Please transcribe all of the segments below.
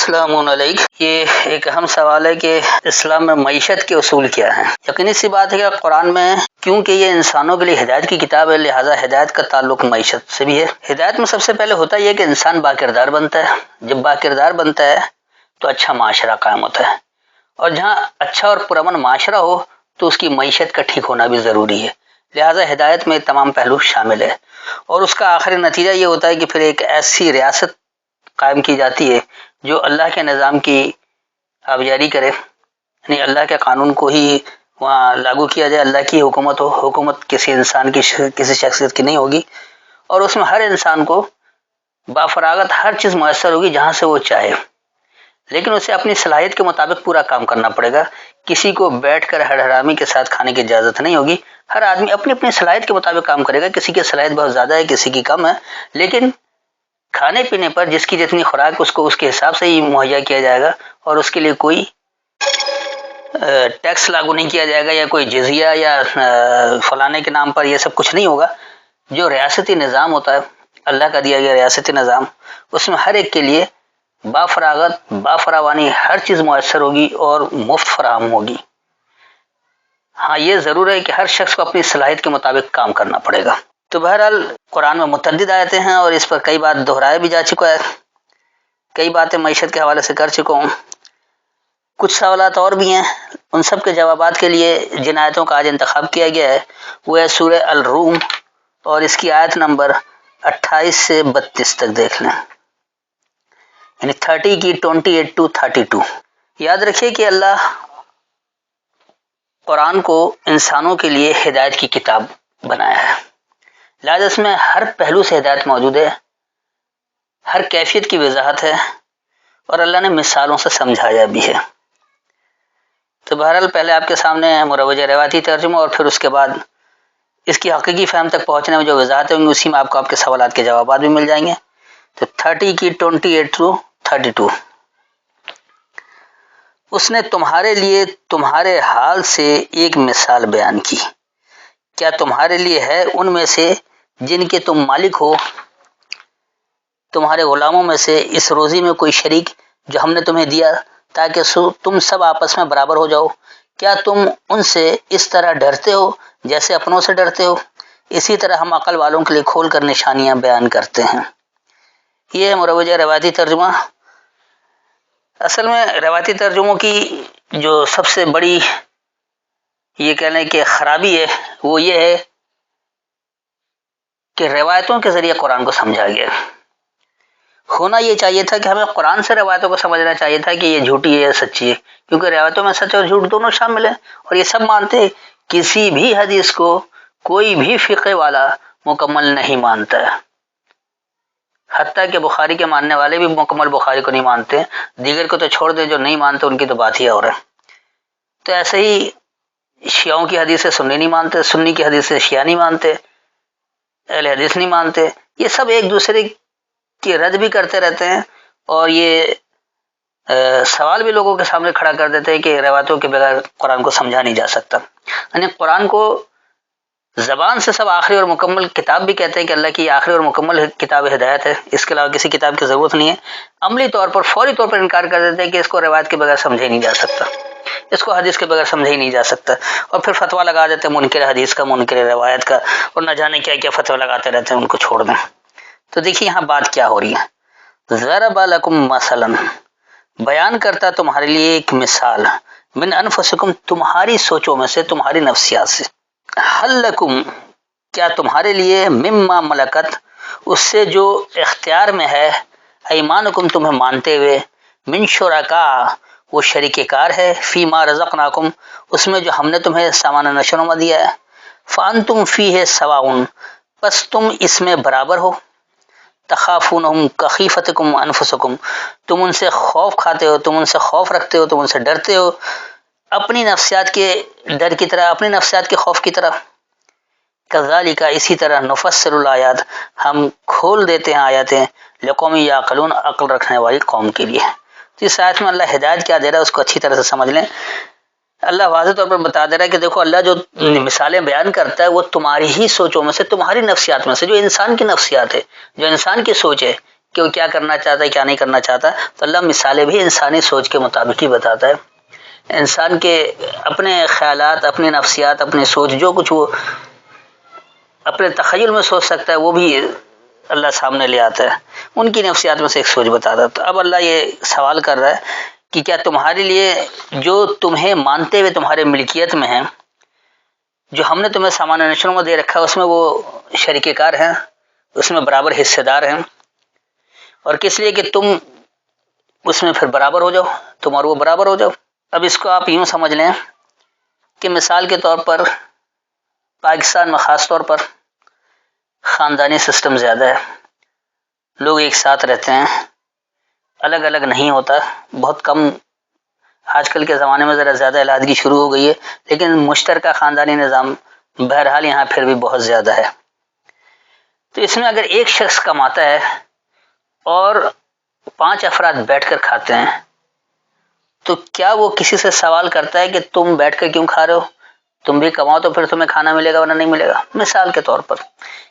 السلام علیکم۔ یہ ایک اہم سوال ہے کہ اسلام میں معیشت کے اصول کیا ہیں۔ یقینی سی بات ہے کہ قرآن میں کیونکہ یہ انسانوں کے لیے ہدایت کی کتاب ہے، لہٰذا ہدایت کا تعلق معیشت سے بھی ہے۔ ہدایت میں سب سے پہلے ہوتا یہ کہ انسان باکردار بنتا ہے۔ جب باکردار بنتا ہے تو اچھا معاشرہ قائم ہوتا ہے، اور جہاں اچھا اور پرامن معاشرہ ہو تو اس کی معیشت کا ٹھیک ہونا بھی ضروری ہے۔ لہٰذا ہدایت میں تمام پہلو شامل ہے، اور اس کا آخری نتیجہ یہ ہوتا ہے کہ پھر ایک ایسی ریاست قائم کی جاتی ہے جو اللہ کے نظام کی آبیاری کرے، یعنی اللہ کے قانون کو ہی وہاں لاگو کیا جائے، اللہ کی حکومت ہو۔ حکومت کسی انسان کی کسی شخصیت کی نہیں ہوگی، اور اس میں ہر انسان کو بافراغت ہر چیز میسر ہوگی جہاں سے وہ چاہے، لیکن اسے اپنی صلاحیت کے مطابق پورا کام کرنا پڑے گا۔ کسی کو بیٹھ کر ہر حرامی کے ساتھ کھانے کی اجازت نہیں ہوگی۔ ہر آدمی اپنی اپنی صلاحیت کے مطابق کام کرے گا، کسی کی صلاحیت بہت زیادہ ہے، کسی کی کم ہے، لیکن کھانے پینے پر جس کی جتنی خوراک اس کو اس کے حساب سے ہی مہیا کیا جائے گا، اور اس کے لیے کوئی ٹیکس لاگو نہیں کیا جائے گا، یا کوئی جزیہ یا فلانے کے نام پر یہ سب کچھ نہیں ہوگا۔ جو ریاستی نظام ہوتا ہے، اللہ کا دیا گیا ریاستی نظام، اس میں ہر ایک کے لیے بافراغت بافراوانی ہر چیز میسر ہوگی اور مفت فراہم ہوگی۔ ہاں، یہ ضرور ہے کہ ہر شخص کو اپنی صلاحیت کے مطابق کام کرنا پڑے گا۔ تو بہرحال قرآن میں متعدد آیتیں ہیں، اور اس پر کئی بات دہرایا بھی جا چکا ہے، کئی باتیں معیشت کے حوالے سے کر چکا ہوں۔ کچھ سوالات اور بھی ہیں، ان سب کے جوابات کے لیے جن آیتوں کا آج انتخاب کیا گیا ہے وہ ہے سورہ الروم، اور اس کی آیت نمبر 28 سے 32 تک دیکھ لیں، یعنی 30 کی 28 to 32۔ یاد رکھیے کہ اللہ قرآن کو انسانوں کے لیے ہدایت کی کتاب بنایا ہے، لہذا اس میں ہر پہلو سے ہدایت موجود ہے، ہر کیفیت کی وضاحت ہے، اور اللہ نے مثالوں سے سمجھایا بھی ہے۔ تو بہرحال پہلے آپ کے سامنے مروجہ روایتی ترجمہ، اور پھر اس کے بعد اس کی حقیقی فہم تک پہنچنے میں جو وضاحت ہوں گی، اسی میں آپ کو آپ کے سوالات کے جوابات بھی مل جائیں گے۔ تو 30 کی 28 to 32۔ اس نے تمہارے لیے تمہارے حال سے ایک مثال بیان کی، کیا تمہارے لیے ہے ان میں سے جن کے تم مالک ہو، تمہارے غلاموں میں سے اس روزی میں کوئی شریک جو ہم نے تمہیں دیا تاکہ تم سب آپس میں برابر ہو جاؤ؟ کیا تم ان سے اس طرح ڈرتے ہو جیسے اپنوں سے ڈرتے ہو؟ اسی طرح ہم عقل والوں کے لیے کھول کر نشانیاں بیان کرتے ہیں۔ یہ ہے مروجہ روایتی ترجمہ۔ اصل میں روایتی ترجموں کی جو سب سے بڑی یہ کہنے کہ خرابی ہے وہ یہ ہے کہ روایتوں کے ذریعے قرآن کو سمجھا گیا۔ ہونا یہ چاہیے تھا کہ ہمیں قرآن سے روایتوں کو سمجھنا چاہیے تھا کہ یہ جھوٹی ہے یا سچی ہے، کیونکہ روایتوں میں سچ اور جھوٹ دونوں شامل ہیں، اور یہ سب مانتے ہیں۔ کسی بھی حدیث کو کوئی بھی فقہ والا مکمل نہیں مانتا ہے، حتیٰ کہ بخاری کے ماننے والے بھی مکمل بخاری کو نہیں مانتے، دیگر کو تو چھوڑ دیں، جو نہیں مانتے ان کی تو بات ہی اور ہے۔ تو ایسے ہی شیعوں کی حدیث سے سنی نہیں مانتے، سنی کی حدیث سے شیعہ نہیں مانتے، اہل حدیث نہیں مانتے، یہ سب ایک دوسرے کی رد بھی کرتے رہتے ہیں، اور یہ سوال بھی لوگوں کے سامنے کھڑا کر دیتے ہیں کہ روایتوں کے بغیر قرآن کو سمجھا نہیں جا سکتا۔ یعنی قرآن کو زبان سے سب آخری اور مکمل کتاب بھی کہتے ہیں کہ اللہ کی آخری اور مکمل کتاب ہدایت ہے، اس کے علاوہ کسی کتاب کی ضرورت نہیں ہے۔ عملی طور پر فوری طور پر انکار کر دیتے ہیں کہ اس کو روایت کے بغیر سمجھا ہی نہیں جا سکتا، اس کو حدیث کے بغیر سمجھا ہی نہیں جا سکتا، اور پھر فتویٰ لگا دیتے ہیں منکر حدیث کا، منکر روایت کا، اور نہ جانے کیا کیا فتویٰ لگاتے رہتے ہیں، ان کو چھوڑ دیں۔ تو دیکھیے یہاں بات کیا ہو رہی ہے۔ ضرب لکم مثلا، بیان کرتا تمہارے لیے ایک مثال، من انفسکم، تمہاری سوچوں میں سے، تمہاری نفسیات سے، حل لکم، کیا تمہارے لیے، مما ملکت، اس سے جو اختیار میں ہے، ایمانکم، تمہیں مانتے ہوئے، من شرکا، وہ شریک کار ہے، فیما رزقناکم، اس میں جو ہم نے تمہیں سامان نشو و نما دیا ہے، فانتم فیہ سواء، پس تم اس میں برابر ہو، تخافونہم کخیفتکم انفسکم، تم ان سے خوف کھاتے ہو، تم ان سے خوف رکھتے ہو، تم ان سے ڈرتے ہو، اپنی نفسیات کے ڈر کی طرح، اپنی نفسیات کے خوف کی طرح۔ کذالک، اسی طرح، نفصل الآیات، ہم کھول دیتے ہیں آیاتیں، لقوم یعقلون، عقل رکھنے والی قوم کے لیے۔ تو اس آیت میں اللہ ہدایت کیا دے رہا ہے اس کو اچھی طرح سے سمجھ لیں۔ اللہ واضح طور پر بتا دے رہا ہے کہ دیکھو، اللہ جو مثالیں بیان کرتا ہے وہ تمہاری ہی سوچوں میں سے، تمہاری نفسیات میں سے، جو انسان کی نفسیات ہے، جو انسان کی سوچ ہے، کہ وہ کیا کرنا چاہتا ہے کیا نہیں کرنا چاہتا. تو اللہ مثالیں بھی انسانی سوچ کے مطابق ہی بتاتا ہے. انسان کے اپنے خیالات، اپنی نفسیات، اپنی سوچ، جو کچھ وہ اپنے تخیل میں سوچ سکتا ہے وہ بھی اللہ سامنے لے آتا ہے. ان کی نفسیات میں سے ایک سوچ بتاتا ہے. تو اب اللہ یہ سوال کر رہا ہے کہ کیا تمہارے لیے جو تمہیں مانتے ہوئے تمہارے ملکیت میں ہیں، جو ہم نے تمہیں سامان نشروں میں دے رکھا ہے، اس میں وہ شریک کار ہیں، اس میں برابر حصے دار ہیں، اور کس لیے کہ تم اس میں پھر برابر ہو جاؤ، تم اور وہ برابر ہو جاؤ. اب اس کو آپ یوں سمجھ لیں کہ مثال کے طور پر پاکستان میں خاص طور پر خاندانی سسٹم زیادہ ہے. لوگ ایک ساتھ رہتے ہیں، الگ الگ نہیں ہوتا. بہت کم آج کل کے زمانے میں ذرا زیادہ علیحدگی شروع ہو گئی ہے، لیکن مشترکہ خاندانی نظام بہرحال یہاں پھر بھی بہت زیادہ ہے. تو اس میں اگر ایک شخص کماتا ہے اور 5 افراد بیٹھ کر کھاتے ہیں، تو کیا وہ کسی سے سوال کرتا ہے کہ تم بیٹھ کر کیوں کھا رہے ہو؟ تم بھی کماؤ تو پھر تمہیں کھانا ملے گا ورنہ نہیں ملے گا. مثال کے طور پر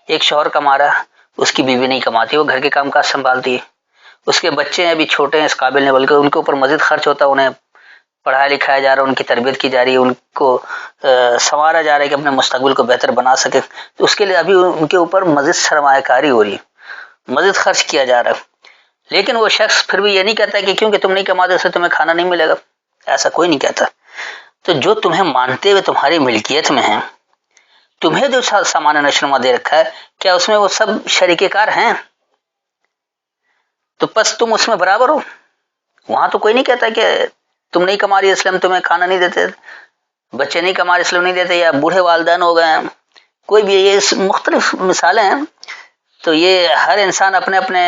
ایک شوہر کما رہا، اس کی بیوی نہیں کماتی، وہ گھر کے کام کاج سنبھالتی ہے. اس کے بچے ہیں ابھی چھوٹے ہیں، اس قابل نہیں، بلکہ ان کے اوپر مزید خرچ ہوتا ہے. انہیں پڑھایا لکھایا جا رہا ہے، ان کی تربیت کی جا رہی ہے، ان کو سنوارا جا رہا ہے کہ اپنے مستقبل کو بہتر بنا سکے. تو اس کے لیے ابھی ان کے اوپر مزید سرمایہ کاری ہو رہی ہے، مزید خرچ کیا جا رہا ہے. لیکن وہ شخص پھر بھی یہ نہیں کہتا کہ کیونکہ تم نہیں کماتے اس سے تمہیں کھانا نہیں ملے گا. ایسا کوئی نہیں کہتا. تو جو تمہیں مانتے ہوئے تمہاری ملکیت میں ہیں، تمہیں جو سامان نشرما دے رکھا ہے، کیا اس میں وہ سب شریک کار ہیں؟ تو پس تم اس میں برابر ہو. وہاں تو کوئی نہیں کہتا کہ تم نہیں کما رہی اس لیے ہم تمہیں کھانا نہیں دیتے، بچے نہیں کما رہے اس لیے نہیں دیتے، یا بوڑھے والدین ہو گئے ہیں، کوئی بھی. یہ مختلف مثالیں ہیں. تو یہ ہر انسان اپنے اپنے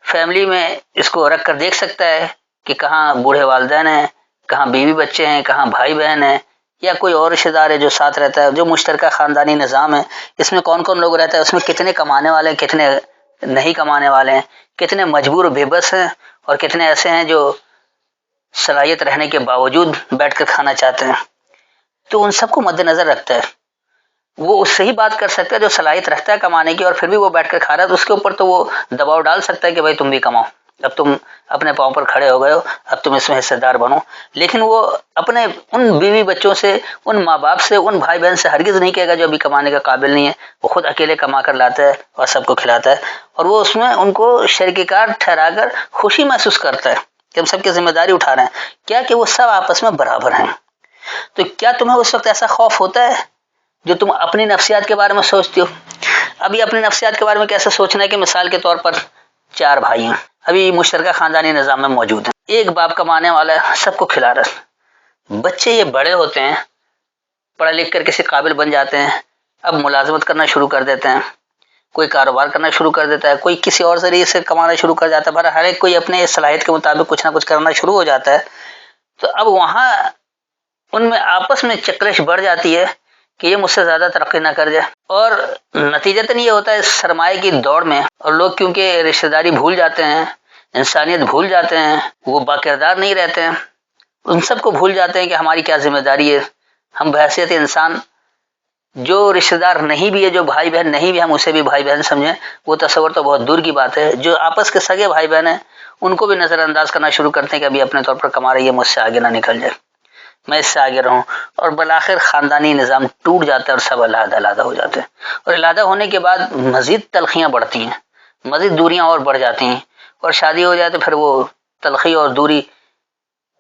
فیملی میں اس کو رکھ کر دیکھ سکتا ہے کہ کہاں بوڑھے والدین ہیں، کہاں بیوی بچے ہیں، کہاں بھائی بہن ہیں، یا کوئی اور رشتہ دار ہے جو ساتھ رہتا ہے. جو مشترکہ خاندانی نظام ہے، اس میں کون کون لوگ رہتا ہے، اس میں کتنے کمانے والے ہیں، کتنے نہیں کمانے والے ہیں، کتنے مجبور و بے بس ہیں، اور کتنے ایسے ہیں جو صلاحیت رہنے کے باوجود بیٹھ کر کھانا چاہتے ہیں. تو ان سب کو مد نظر رکھتا ہے. وہ اس سے ہی بات کر سکتا ہے جو صلاحیت رکھتا ہے کمانے کی، اور پھر بھی وہ بیٹھ کر کھا رہا ہے. تو اس کے اوپر تو وہ دباؤ ڈال سکتا ہے کہ بھائی تم بھی کماؤ، اب تم اپنے پاؤں پر کھڑے ہو گئے ہو، اب تم اس میں حصے دار بنو. لیکن وہ اپنے ان بیوی بچوں سے، ان ماں باپ سے، ان بھائی بہن سے ہرگز نہیں کہے گا جو ابھی کمانے کا قابل نہیں ہے. وہ خود اکیلے کما کر لاتا ہے اور سب کو کھلاتا ہے، اور وہ اس میں ان کو شریک کار ٹھہرا کر خوشی محسوس کرتا ہے کہ ہم سب کی ذمہ داری اٹھا رہے ہیں. کیا کہ وہ سب آپس میں برابر ہیں. تو کیا تمہیں اس وقت ایسا خوف ہوتا ہے جو تم اپنی نفسیات کے بارے میں سوچتی ہو؟ ابھی اپنی نفسیات کے بارے میں کیسے سوچنا ہے کہ مثال کے طور پر 4 بھائی ہیں، ابھی مشترکہ خاندانی نظام میں موجود ہیں. ایک باپ کمانے والا ہے، سب کو کھلا رہا ہے. بچے یہ بڑے ہوتے ہیں، پڑھ لکھ کر کسی قابل بن جاتے ہیں، اب ملازمت کرنا شروع کر دیتے ہیں، کوئی کاروبار کرنا شروع کر دیتا ہے، کوئی کسی اور ذریعے سے کمانا شروع کر جاتا ہے. ہر ایک کوئی اپنے صلاحیت کے مطابق کچھ نہ کچھ کرنا شروع ہو جاتا ہے. تو اب وہاں ان میں آپس میں چکلش بڑھ جاتی ہے کہ یہ مجھ سے زیادہ ترقی نہ کر جائے، اور نتیجتاً یہ ہوتا ہے اس سرمایہ کی دوڑ میں، اور لوگ کیونکہ رشتہ داری بھول جاتے ہیں، انسانیت بھول جاتے ہیں، وہ باکردار نہیں رہتے ہیں، ان سب کو بھول جاتے ہیں کہ ہماری کیا ذمہ داری ہے. ہم بحیثیت انسان جو رشتہ دار نہیں بھی ہے، جو بھائی بہن نہیں بھی، ہم اسے بھی بھائی بہن سمجھیں، وہ تصور تو بہت دور کی بات ہے. جو آپس کے سگے بھائی بہن ہیں ان کو بھی نظر انداز کرنا شروع کرتے ہیں کہ ابھی اپنے طور پر کما رہی ہے، مجھ سے آگے نہ نکل جائے، میں اس سے آگے رہوں. اور بالآخر خاندانی نظام ٹوٹ جاتا ہے اور سب علیحدہ علیحدہ ہو جاتے ہیں. اور علیحدہ ہونے کے بعد مزید تلخیاں بڑھتی ہیں، مزید دوریاں اور بڑھ جاتی ہیں، اور شادی ہو جائے تو پھر وہ تلخی اور دوری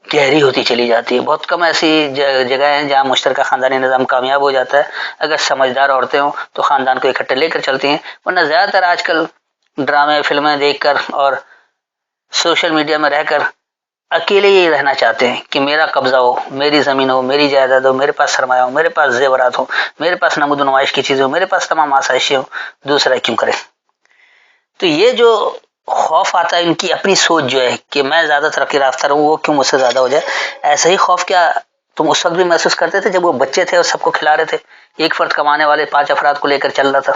گہری ہوتی چلی جاتی ہے. بہت کم ایسی جگہ ہیں جہاں مشترکہ خاندانی نظام کامیاب ہو جاتا ہے. اگر سمجھدار عورتیں ہوں تو خاندان کو اکٹھے لے کر چلتی ہیں، ورنہ زیادہ تر آج کل ڈرامے فلمیں دیکھ کر اور سوشل میڈیا میں رہ کر اکیلے ہی رہنا چاہتے ہیں کہ میرا قبضہ ہو، میری زمین ہو، میری جائیداد ہو، میرے پاس سرمایہ ہو، میرے پاس زیورات ہو، میرے پاس نمود و نمائش کی چیزیں ہو، میرے پاس تمام آسائشیں ہو، دوسرا کیوں کرے. تو یہ جو خوف آتا ہے ان کی اپنی سوچ جو ہے کہ میں زیادہ ترقی یافتہ رہوں، وہ کیوں مجھ سے زیادہ ہو جائے. ایسا ہی خوف کیا تم اس وقت بھی محسوس کرتے تھے جب وہ بچے تھے اور سب کو کھلا رہے تھے؟ ایک فرد کمانے والے 5 افراد کو لے کر چل رہا تھا،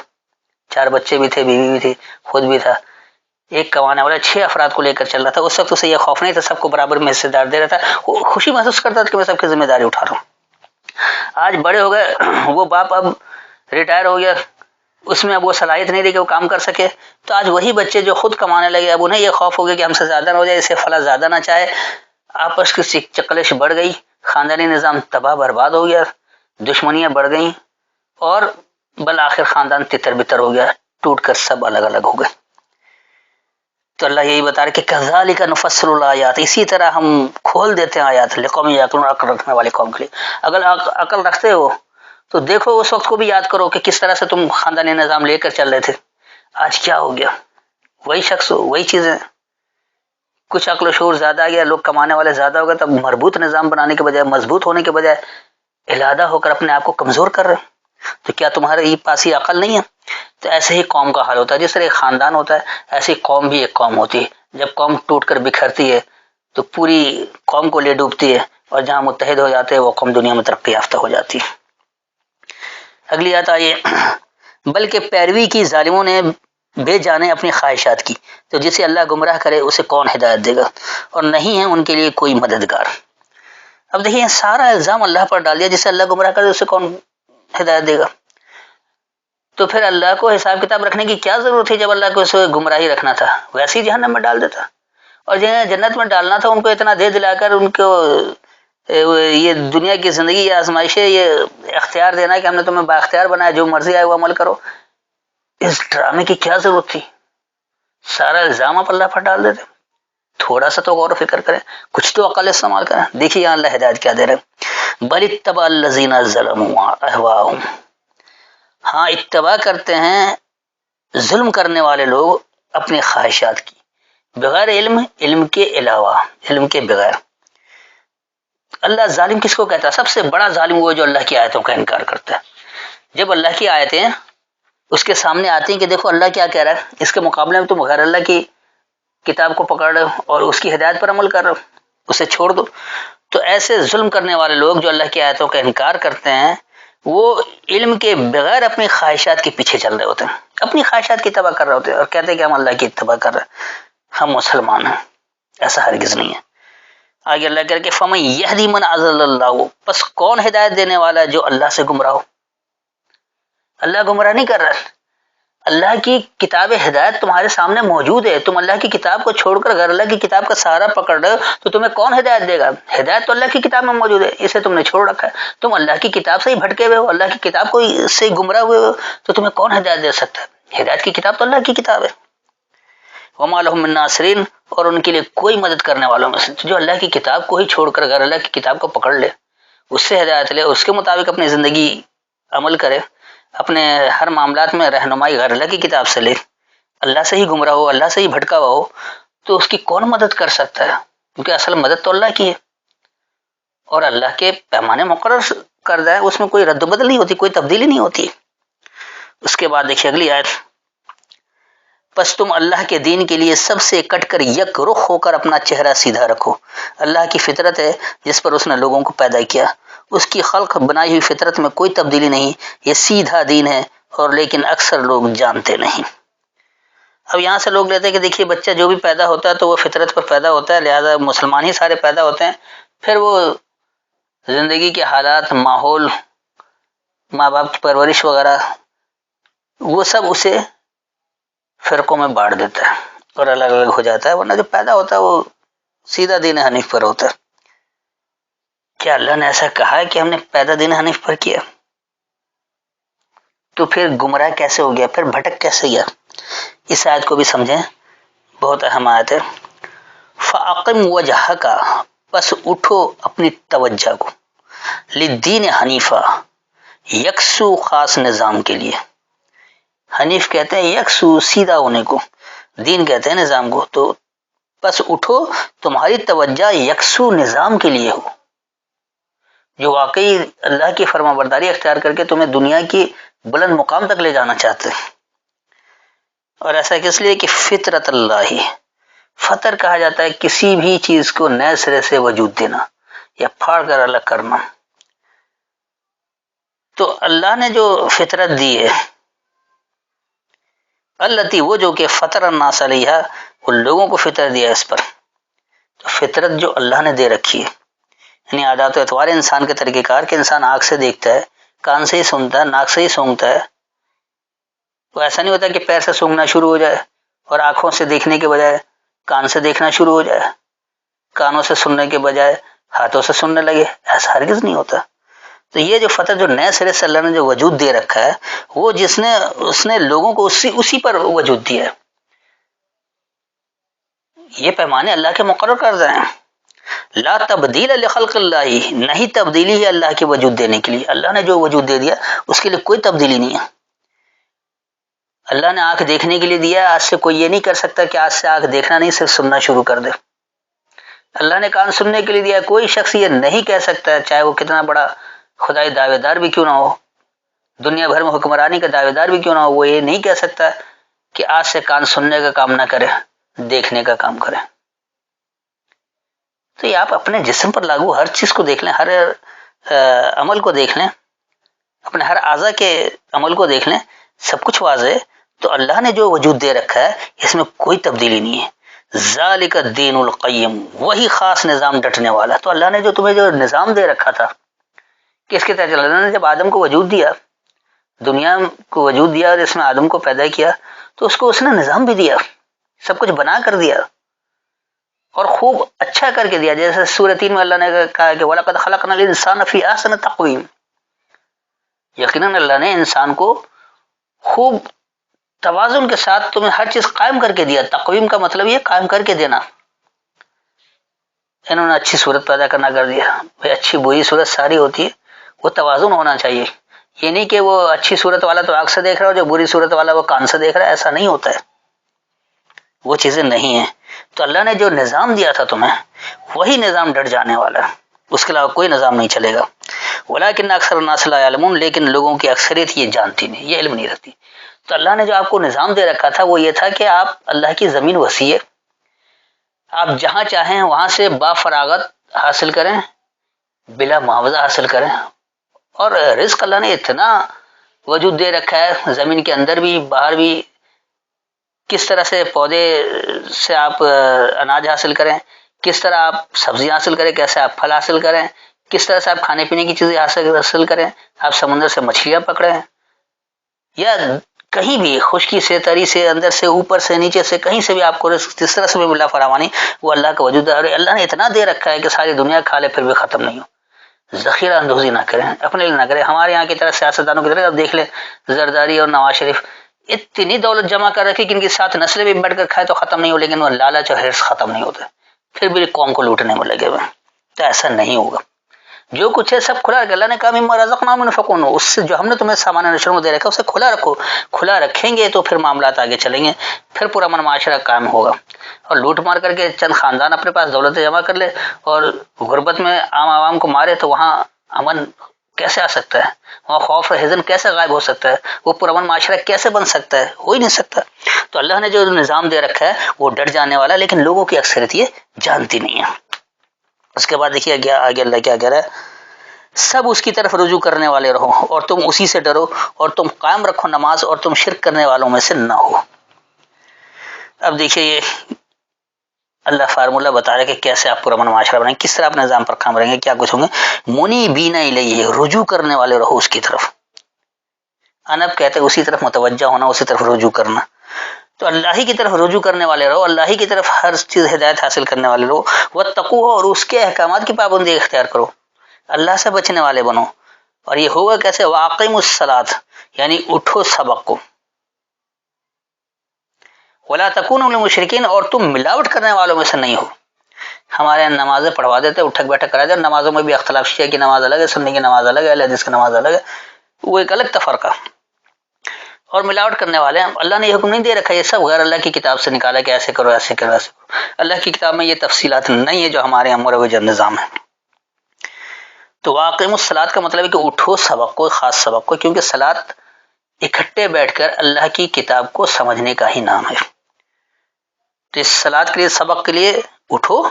4 بچے بھی تھے، بیوی بھی تھی، خود بھی تھا. ایک کمانے والا 6 افراد کو لے کر چل رہا تھا. اس وقت اسے یہ خوف نہیں تھا، سب کو برابر میں حصے دار دے رہا تھا، وہ خوشی محسوس کرتا تھا کہ میں سب کی ذمہ داری اٹھا رہا ہوں. آج بڑے ہو گئے، وہ باپ اب ریٹائر ہو گیا، اس میں اب وہ صلاحیت نہیں رہی کہ وہ کام کر سکے. تو آج وہی بچے جو خود کمانے لگے اب انہیں یہ خوف ہو گیا کہ ہم سے زیادہ نہ ہو جائے، اسے فلاں زیادہ نہ چاہے، آپس کی چکلش بڑھ گئی، خاندانی نظام تباہ برباد ہو گیا، دشمنیاں بڑھ گئیں اور بالآخر خاندان تتر بتر ہو گیا، ٹوٹ کر سب الگ الگ ہو گئے. تو اللہ یہی بتا رہے کہ کذالک نفصل الآیات، اسی طرح ہم کھول دیتے ہیں آیات لقوم یعقلون، عقل رکھنے والے قوم کے لیے. اگر عقل رکھتے ہو تو دیکھو اس وقت کو بھی یاد کرو کہ کس طرح سے تم خاندانی نظام لے کر چل رہے تھے، آج کیا ہو گیا. وہی شخص وہی چیزیں، کچھ عقل و شعور زیادہ آ گیا، لوگ کمانے والے زیادہ ہو گئے، تب مربوط نظام بنانے کے بجائے، مضبوط ہونے کے بجائے علادہ ہو کر اپنے آپ کو کمزور کر رہے ہیں. تو کیا تمہارے پاس ہی عقل نہیں ہے؟ تو ایسے ہی قوم کا حال ہوتا ہے. جس طرح ایک خاندان ہوتا ہے ایسے ہی قوم بھی ایک قوم ہوتی ہے. جب قوم ٹوٹ کر بکھرتی ہے تو پوری قوم کو لے ڈوبتی ہے، اور جہاں متحد ہو جاتے ہیں وہ قوم دنیا میں ترقی یافتہ ہو جاتی ہے. اگلی آیت آئیے، بلکہ پیروی کی ظالموں نے بے جانے اپنی خواہشات کی، تو جسے اللہ گمراہ کرے اسے کون ہدایت دے گا، اور نہیں ہے ان کے لیے کوئی مددگار. اب دیکھیے سارا الزام اللہ پر ڈال دیا، جسے اللہ گمراہ کرے اسے کون ہدایت دے گا. تو پھر اللہ کو حساب کتاب رکھنے کی کیا ضرورت تھی؟ جب اللہ کو اسے گمراہی رکھنا تھا ویسے ہی جہنم میں ڈال دیتا، اور جنہیں جنت میں ڈالنا تھا ان کو اتنا دے دلا کر ان کو یہ دنیا کی زندگی یا آزمائشیں یہ اختیار دینا کہ ہم نے تمہیں بااختیار بنایا، جو مرضی آئے وہ عمل کرو. اس ڈرامے کی کیا ضرورت تھی؟ سارا الزام آپ اللہ پر ڈال دیتے. تھوڑا سا تو غور و فکر کریں، کچھ تو عقل استعمال کریں. دیکھیے یہاں اللہ ہدایت کیا دے رہے، بل اتبع الذین ظلموا اہواءهم، ہاں اتباع کرتے ہیں ظلم کرنے والے لوگ اپنی خواہشات کی، بغیر علم، علم کے علاوہ، علم کے بغیر. اللہ ظالم کس کو کہتا ہے؟ سب سے بڑا ظالم وہ جو اللہ کی آیتوں کا انکار کرتا ہے. جب اللہ کی آیتیں اس کے سامنے آتی ہیں کہ دیکھو اللہ کیا کہہ رہا ہے، اس کے مقابلے میں تم غیر اللہ کی کتاب کو پکڑ رہے ہو اور اس کی ہدایت پر عمل کر رہے ہو، اسے چھوڑ دو. تو ایسے ظلم کرنے والے لوگ جو اللہ کی آیتوں کا انکار کرتے ہیں وہ علم کے بغیر اپنی خواہشات کے پیچھے چل رہے ہوتے ہیں، اپنی خواہشات کی اتباع کر رہے ہوتے ہیں، اور کہتے ہیں کہ ہم اللہ کی اتباع کر رہے ہیں، ہم مسلمان ہیں. ایسا ہرگز نہیں ہے. آگے اللہ کہہ کہ فمن یہدی من اضل اللہ، پس کون ہدایت دینے والا ہے جو اللہ سے گمراہ ہو. اللہ گمراہ نہیں کر رہا، اللہ کی کتاب ہدایت تمہارے سامنے موجود ہے، تم اللہ کی کتاب کو چھوڑ کر غیر اللہ کی کتاب کا سہارا پکڑ رہے ہو تو تمہیں کون ہدایت دے گا؟ ہدایت تو اللہ کی کتاب میں موجود ہے، اسے تم نے چھوڑ رکھا ہے. تم اللہ کی کتاب سے ہی بھٹکے ہوئے ہو، اللہ کی کتاب کو سے گمراہ ہوئے ہو، تو تمہیں کون ہدایت دے سکتا ہے؟ ہدایت کی کتاب تو اللہ کی کتاب ہے. وما لهم من ناصرین، اور ان کے لیے کوئی مدد کرنے والوں میں سے جو اللہ کی کتاب کو ہی چھوڑ کر غیر اللہ کی کتاب کو پکڑ لے، اس سے ہدایت لے، اس کے مطابق اپنی زندگی عمل کرے، اپنے ہر معاملات میں رہنمائی غیر اللہ کی کتاب سے لے، اللہ سے ہی گمراہ ہو، اللہ سے ہی بھٹکا ہوا ہو، تو اس کی کون مدد کر سکتا ہے؟ کیونکہ اصل مدد تو اللہ کی ہے، اور اللہ کے پیمانے مقرر کردہ ہے، اس میں کوئی رد و بدل نہیں ہوتی، کوئی تبدیلی نہیں ہوتی. اس کے بعد دیکھیے اگلی آیت، پس تم اللہ کے دین کے لیے سب سے کٹ کر یک رخ ہو کر اپنا چہرہ سیدھا رکھو. اللہ کی فطرت ہے جس پر اس نے لوگوں کو پیدا کیا، اس کی خلق بنائی ہوئی فطرت میں کوئی تبدیلی نہیں، یہ سیدھا دین ہے، اور لیکن اکثر لوگ جانتے نہیں. اب یہاں سے لوگ لیتے ہیں کہ دیکھیے بچہ جو بھی پیدا ہوتا ہے تو وہ فطرت پر پیدا ہوتا ہے، لہذا مسلمان ہی سارے پیدا ہوتے ہیں، پھر وہ زندگی کے حالات، ماحول، ماں باپ کی پرورش وغیرہ وہ سب اسے فرقوں میں بانٹ دیتا ہے اور الگ الگ ہو جاتا ہے، ورنہ جو پیدا ہوتا ہے وہ سیدھا دین حنیف پر ہوتا ہے. کیا اللہ نے ایسا کہا ہے کہ ہم نے پیدا دین حنیف پر کیا؟ تو پھر گمراہ کیسے ہو گیا، پھر بھٹک کیسے گیا؟ اس آیت کو بھی سمجھیں، بہت اہم آیت ہے. فَأَقِمْ وَجْهَكَ، پس اٹھو اپنی توجہ کو، لِلدِّینِ حنیفہ، یکسو خاص نظام کے لیے. حنیف کہتے ہیں یکسو سیدھا ہونے کو، دین کہتے ہیں نظام کو. تو پس اٹھو تمہاری توجہ یکسو نظام کے لیے ہو جو واقعی اللہ کی فرما برداری اختیار کر کے تمہیں دنیا کی بلند مقام تک لے جانا چاہتے ہیں. اور ایسا کس لیے کہ فطرت اللہ، فطر کہا جاتا ہے کسی بھی چیز کو نئے سرے سے وجود دینا یا پھاڑ کر الگ کرنا. تو اللہ نے جو فطرت دی ہے، التی وہ جو کہ فطر الناس علیہا، ان لوگوں کو فطرت دیا اس پر. تو فطرت جو اللہ نے دے رکھی ہے، یعنی عادات و اطوار انسان کے طریقہ کار کہ انسان آنکھ سے دیکھتا ہے، کان سے ہی سنتا ہے، ناک سے ہی سونگتا ہے، تو ایسا نہیں ہوتا کہ پیر سے سونگھنا شروع ہو جائے اور آنکھوں سے دیکھنے کے بجائے کان سے دیکھنا شروع ہو جائے، کانوں سے سننے کے بجائے ہاتھوں سے سننے لگے، ایسا ہرگز نہیں ہوتا۔ تو یہ جو فتح جو نئے سرے سے اللہ نے جو وجود دے رکھا ہے، وہ اس نے لوگوں کو اسی پر وجود دیا ہے۔ یہ پیمانے اللہ کے مقرر کردہ ہیں۔ لا تبدیل لخلق اللہ، نہیں تبدیلی ہے اللہ کے وجود دینے کے لیے۔ اللہ نے جو وجود دے دیا اس کے لیے کوئی تبدیلی نہیں ہے۔ اللہ نے آنکھ دیکھنے کے لیے دیا، آج سے کوئی یہ نہیں کر سکتا کہ آج سے آنکھ دیکھنا نہیں، صرف سننا شروع کر دے۔ اللہ نے کان سننے کے لیے دیا، کوئی شخص یہ نہیں کہہ سکتا، چاہے وہ کتنا بڑا خدائی دعوے دار بھی کیوں نہ ہو، دنیا بھر میں حکمرانی کا دعوے دار بھی کیوں نہ ہو، وہ یہ نہیں کہہ سکتا کہ آج سے کان سننے کا کام نہ کرے، دیکھنے کا کام کرے۔ تو یہ آپ اپنے جسم پر لاگو ہر چیز کو دیکھ لیں، ہر عمل کو دیکھ لیں، اپنے ہر اعضاء کے عمل کو دیکھ لیں، سب کچھ واضح ہے۔ تو اللہ نے جو وجود دے رکھا ہے اس میں کوئی تبدیلی نہیں ہے۔ ذالک الدین القیم، وہی خاص نظام ڈٹنے والا۔ تو اللہ نے جو تمہیں جو نظام دے رکھا تھا، کس کے تحت؟ اللہ نے جب آدم کو وجود دیا، دنیا کو وجود دیا اور اس میں آدم کو پیدا کیا، تو اس کو اس نے نظام بھی دیا، سب کچھ بنا کر دیا اور خوب اچھا کر کے دیا۔ جیسے سورہ 3 میں اللہ نے کہا کہ وَلَقَدْ خَلَقْنَا الْإِنسَانَ فِي أَحْسَنِ تَقْوِيمٍ، یقیناً اللہ نے انسان کو خوب توازن کے ساتھ تمہیں ہر چیز قائم کر کے دیا۔ تقویم کا مطلب یہ قائم کر کے دینا۔ انہوں نے اچھی صورت پیدا کرنا کر دیا۔ بھئی اچھی بری صورت ساری ہوتی ہے، وہ توازن ہونا چاہیے۔ یہ نہیں کہ وہ اچھی صورت والا تو آنکھ سے دیکھ رہا ہو، جو بری صورت والا وہ کان سے دیکھ رہا ہے، ایسا نہیں ہوتا ہے، وہ چیزیں نہیں ہیں۔ تو اللہ نے جو نظام دیا تھا تمہیں، وہی نظام ڈٹ جانے والا ہے، اس کے علاوہ کوئی نظام نہیں چلے گا۔ ولیکن اکثر الناس لا یعلمون، لیکن لوگوں کی اکثریت یہ جانتی نہیں، یہ علم نہیں رکھتی۔ تو اللہ نے جو آپ کو نظام دے رکھا تھا وہ یہ تھا کہ آپ، اللہ کی زمین وسیع ہے، آپ جہاں چاہیں وہاں سے با فراغت حاصل کریں، بلا معاوضہ حاصل کریں۔ اور رزق اللہ نے اتنا وجود دے رکھا ہے، زمین کے اندر بھی باہر بھی، کس طرح سے پودے سے آپ اناج حاصل کریں، کس طرح آپ سبزی حاصل کریں، کیسے آپ پھل حاصل کریں، کس طرح سے آپ کھانے پینے کی چیزیں حاصل کریں، آپ سمندر سے مچھلیاں پکڑیں یا کہیں بھی خشکی سے، تری سے، اندر سے، اوپر سے، نیچے سے، کہیں سے بھی آپ کو جس طرح سے بھی ملا فراوانی، وہ اللہ کا وجود ہے۔ اور اللہ نے اتنا دے رکھا ہے کہ ساری دنیا کھا لے پھر بھی ختم نہیں ہو۔ ذخیرہ اندوزی نہ کریں، اپنے لیے نہ کریں۔ ہمارے یہاں کی طرح سیاستدانوں کی طرح آپ دیکھ لیں، زرداری اور نواز شریف اتنی دولت جمع کر رکھی کہ ان کی 7 نسلیں بھی بیٹھ کر کھائے تو ختم نہیں ہو، لیکن وہ لالچ اور حرص ختم نہیں ہوتے، پھر بھی قوم کو لوٹنے میں لگے ہوئے۔ تو ایسا نہیں ہوگا، جو کچھ ہے سب کھلا رکھے۔ اللہ نے کہا مما رزقناہم ينفقون، اس سے جو ہم نے تمہیں سامان نشر میں دے رکھا اسے کھلا رکھو، کھلا رکھیں گے تو پھر معاملات آگے چلیں گے، پھر پورا امن معاشرہ قائم ہوگا۔ اور لوٹ مار کر کے چند خاندان اپنے پاس دولتیں جمع کر لے اور غربت میں عام عوام کو مارے تو وہاں امن کیسے آ سکتا ہے؟ وہاں خوف اور حزن کیسے غائب ہو سکتا ہے؟ وہ پرامن معاشرہ کیسے بن سکتا ہے؟ ہو ہی نہیں سکتا۔ تو اللہ نے جو نظام دے رکھا ہے وہ ڈٹ جانے والا ہے، لیکن لوگوں کی اکثریت یہ جانتی نہیں ہے۔ اس کے بعد دیکھیے آگے اللہ کیا کہہ رہا ہے، سب اس کی طرف رجوع کرنے والے رہو اور تم اسی سے ڈرو، اور تم قائم رکھو نماز اور تم شرک کرنے والوں میں سے نہ ہو۔ اب دیکھیے یہ اللہ فارمولہ بتا رہا ہے کہ کیسے آپ پرامن معاشرہ بنائیں، کس طرح آپ نظام پر کام رہیں گے، کیا کچھ ہوں گے۔ منیبین الیہ، رجوع کرنے والے رہو اس کی طرف۔ انب کہتے ہیں اسی طرف متوجہ ہونا، اسی طرف رجوع کرنا۔ تو اللہ ہی کی طرف رجوع کرنے والے رہو، اللہ ہی کی طرف ہر چیز ہدایت حاصل کرنے والے رہو۔ واتقوہ، اور اس کے احکامات کی پابندی اختیار کرو، اللہ سے بچنے والے بنو۔ اور یہ ہوگا کیسے؟ واقیموا الصلاۃ، یعنی اٹھو سبق کو۔ ولا تکونوا من المشرکین، اور تم ملاوٹ کرنے والوں میں سے نہیں ہو۔ ہمارے یہاں نمازیں پڑھوا دیتے، اٹھک بیٹھک کرا دیتے، نمازوں میں بھی اختلاف، شیعہ کی نماز الگ ہے، سنی کی نماز الگ ہے، اہل حدیث کی نماز الگ ہے، وہ ایک الگ تفرقہ اور ملاوٹ کرنے والے ہیں۔ اللہ نے یہ حکم نہیں دے رکھا، یہ سب غیر اللہ کی کتاب سے نکالا کہ ایسے کرو، ایسے کرو، ایسے کرو۔ اللہ کی کتاب میں یہ تفصیلات نہیں ہے جو ہمارے یہاں مروج نظام ہے۔ تو واقیم الصلاۃ کا مطلب ہے کہ اٹھو سبق کو، خاص سبق کو، کیونکہ صلاۃ اکٹھے بیٹھ کر اللہ کی کتاب کو سمجھنے کا ہی نام ہے۔ تو اس صلاۃ کے لیے، سبق کے لیے اٹھو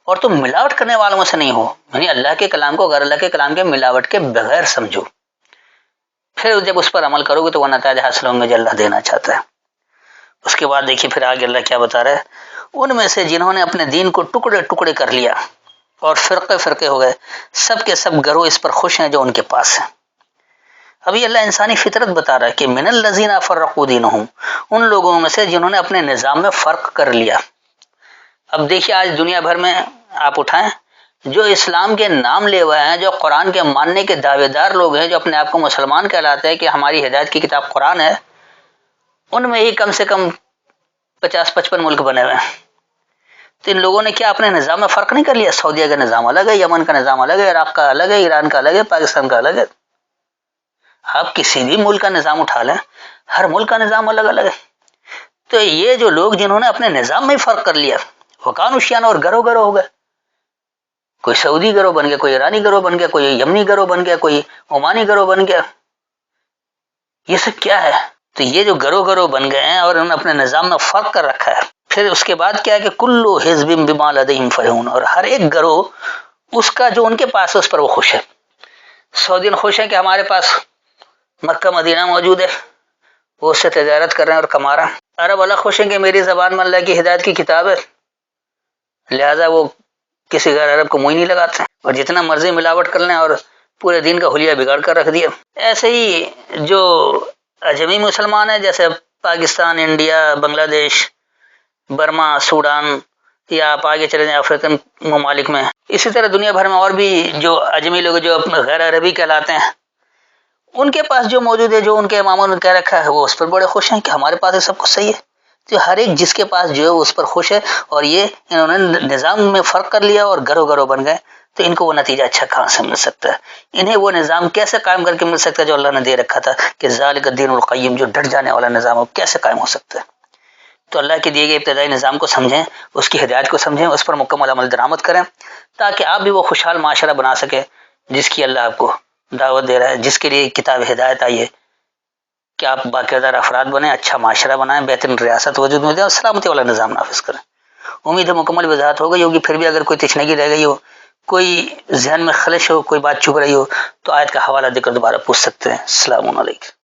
اور تم ملاوٹ کرنے والوں میں سے نہیں ہو، یعنی اللہ کے کلام کو غیر اللہ کے کلام کے ملاوٹ کے بغیر سمجھو، پھر جب اس پر عمل کرو گے تو وہ نتائج حاصل ہوں گے جو اللہ دینا چاہتا ہے۔ اس کے بعد دیکھیے پھر آگے اللہ کیا بتا رہا ہے، ان میں سے جنہوں نے اپنے دین کو ٹکڑے ٹکڑے کر لیا اور فرقے فرقے ہو گئے، سب کے سب گروہ اس پر خوش ہیں جو ان کے پاس ہیں۔ ابھی اللہ انسانی فطرت بتا رہا ہے کہ من الذین فرقوا دینہم، ان لوگوں میں سے جنہوں نے اپنے نظام میں فرق کر لیا۔ اب دیکھیے آج دنیا بھر میں آپ اٹھائیں، جو اسلام کے نام لے ہوئے ہیں، جو قرآن کے ماننے کے دعوے دار لوگ ہیں، جو اپنے آپ کو مسلمان کہلاتے ہیں کہ ہماری ہدایت کی کتاب قرآن ہے، ان میں ہی کم سے کم 50-55 ملک بنے ہوئے ہیں۔ تو ان لوگوں نے کیا اپنے نظام میں فرق نہیں کر لیا؟ سعودیہ کا نظام الگ ہے، یمن کا نظام الگ ہے، عراق کا الگ ہے، ایران کا الگ ہے، پاکستان کا الگ ہے۔ آپ کسی بھی ملک کا نظام اٹھا لیں، ہر ملک کا نظام الگ الگ ہے۔ تو یہ جو لوگ جنہوں نے اپنے نظام میں فرق کر لیا، وکانوا شیعاً، اور گروہ گروہ ہو گئے، کوئی سعودی گروہ بن گیا، کوئی ایرانی گروہ بن گیا، کوئی یمنی گروہ بن گیا، کوئی عمانی گروہ بن گیا۔ یہ سب کیا ہے؟ تو یہ جو گروہ گروہ بن گئے ہیں اور انہوں نے اپنے نظام میں فرق کر رکھا ہے، پھر اس کے بعد کیا ہے کہ کل حزب بما لدیہم فرحون، اور ہر ایک گروہ اس کا جو ان کے پاس ہے اس پر وہ خوش ہے۔ سعودین خوش ہیں کہ ہمارے پاس مکہ مدینہ موجود ہے، وہ اس سے تجارت کر رہے ہیں اور کما رہے ہیں۔ عرب الگ خوش ہیں کہ میری زبان میں اللہ کی ہدایت کی کتاب ہے، لہذا وہ کسی غیر عرب کو منہ نہیں لگاتے ہیں، اور جتنا مرضی ملاوٹ کر لیں اور پورے دین کا حلیہ بگاڑ کر رکھ دیا۔ ایسے ہی جو اجمی مسلمان ہیں، جیسے پاکستان، انڈیا، بنگلہ دیش، برما، سوڈان، یا آپ آگے چلے جائیں افریقن ممالک میں، اسی طرح دنیا بھر میں اور بھی جو اجمی لوگ جو غیر عربی کہلاتے ہیں، ان کے پاس جو موجود ہے، جو ان کے اماموں نے کہہ رکھا ہے، وہ اس پر بڑے خوش ہیں کہ ہمارے پاس سب کچھ صحیح ہے۔ تو ہر ایک جس کے پاس جو ہے اس پر خوش ہے، اور یہ انہوں نے نظام میں فرق کر لیا اور گروہ گروہ بن گئے، تو ان کو وہ نتیجہ اچھا کہاں سے مل سکتا ہے؟ انہیں وہ نظام کیسے قائم کر کے مل سکتا ہے جو اللہ نے دے رکھا تھا کہ ذالک الدین القیم، جو ڈٹ جانے والا نظام ہے، کیسے قائم ہو سکتا ہے؟ تو اللہ کے دیے گئے ابتدائی نظام کو سمجھیں، اس کی ہدایت کو سمجھیں، اس پر مکمل عمل درآمد کریں، تاکہ آپ بھی وہ خوشحال معاشرہ بنا سکیں جس کی اللہ آپ کو دعوت دے رہا ہے، جس کے لیے کتاب ہدایت آئی ہے کہ آپ باقاعدہ افراد بنیں، اچھا معاشرہ بنائیں، بہترین ریاست وجود میں دیں اور سلامتی والا نظام نافذ کریں۔ امید ہے مکمل وضاحت ہو گئی ہوگی، پھر بھی اگر کوئی تشنگی رہ گئی ہو، کوئی ذہن میں خلش ہو، کوئی بات چبھ رہی ہو، تو آیت کا حوالہ دے کر دوبارہ پوچھ سکتے ہیں۔ السلام علیکم۔